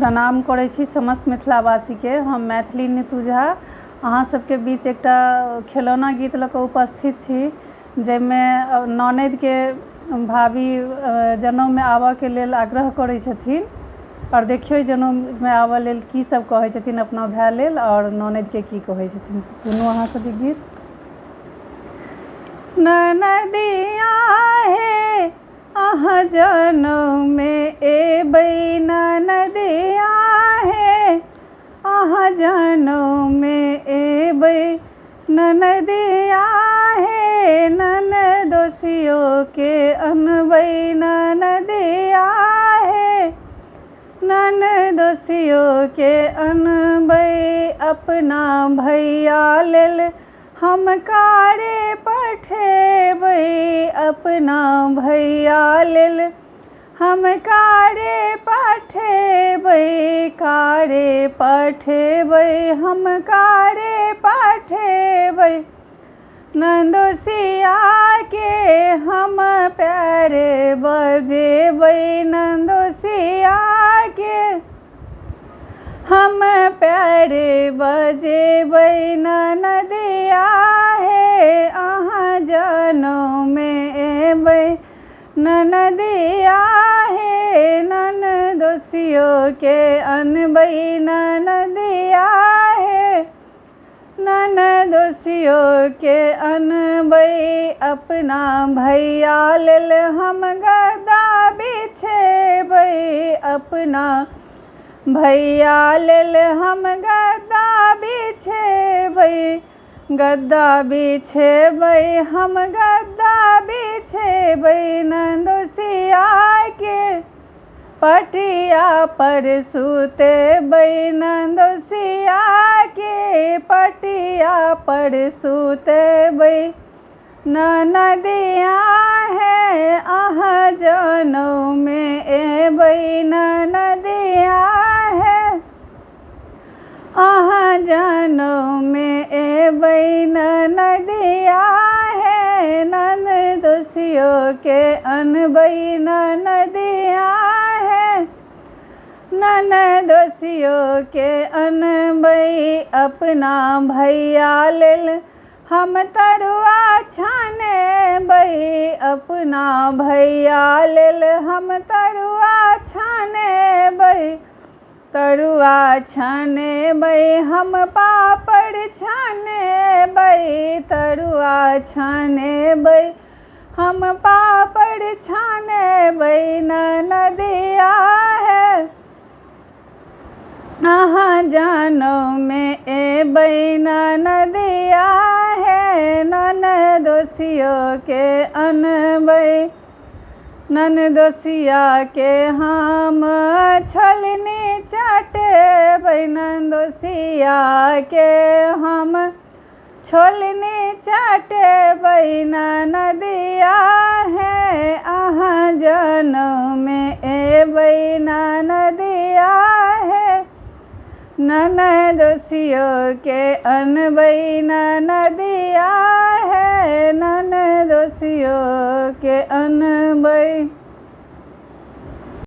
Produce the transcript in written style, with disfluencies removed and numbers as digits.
प्रणाम करै छी समस्त मिथिलावासी के। हम मैथिली नीतू झा अहाँ सबके बीच एकटा खिलौना गीत लऽ कऽ उपस्थित छी, जाहिमे ननद के भाभी जनउ में आबऽ के लेल आग्रह करै छथिन और देखियौ जनउ में आबऽ लेल की सब कहै छथिन अपना भाई लेल और ननद के की कहै छथिन। सुनू अहाँ सब ई गीत। ननदिया हे अहाँ जनउ में एबै, ननदिया हे अहाँ जनउ में एबै, ननदिया हे ननदोसियो के अनबै, ननदिया हे ननदोसियो के अनबै। अपना भैया लेल हम कारे पठेबै, अपना भैया लेल हम कारे पठेबै, कारे पठेबै हम कारे पठेबै। नंदोसिया के हम प्यारे बजेबै, नंदोसिया के हम प्यारे बजेबै। ननदिया हे अहाँ जनउ में एबै, ननदिया हे ननदोसियो के अनबै, ननदिया हे ननदोसियो के अनबै। अपना भैया लेल हम गद्दा बिछेबै, अपना भैया लेल हम गद्दा बिछेबै, गद्दा बिछेबै हम गद्दा बिछेबै। नंदोसिया के पटिया पर सुतेबै, नंदोसिया के पटिया पर सुतेबै। ननदिया हे अहाँ जनउ में एबै, ननदिया हे अहाँ जनउ में एबै, ननदिया हे ननदोसियो के अनबै, ननदिया हे ननदोसियो के अनबै। अपना भैया लेल हम तरुआ छानेबै, अपना भैया लेल हम तरुआ छानेबै, तरुआ छानेबै हम पापड़ छानेबै, तरुआ छानेबै हम पापड़ छानेबै। ननदिया हे अहाँ जनउ में एबै, ननदिया हे ननदोसियो के अनबै। ननदोसिया के हम छलनी चटेबै, ननदोसिया के हम छोलनी चटेबै। ननदिया हे अहाँ जनउ में एबै, ननदिया हे ननदोसियो के अनबै, ननदिया हे ननदोसियो के अनबै।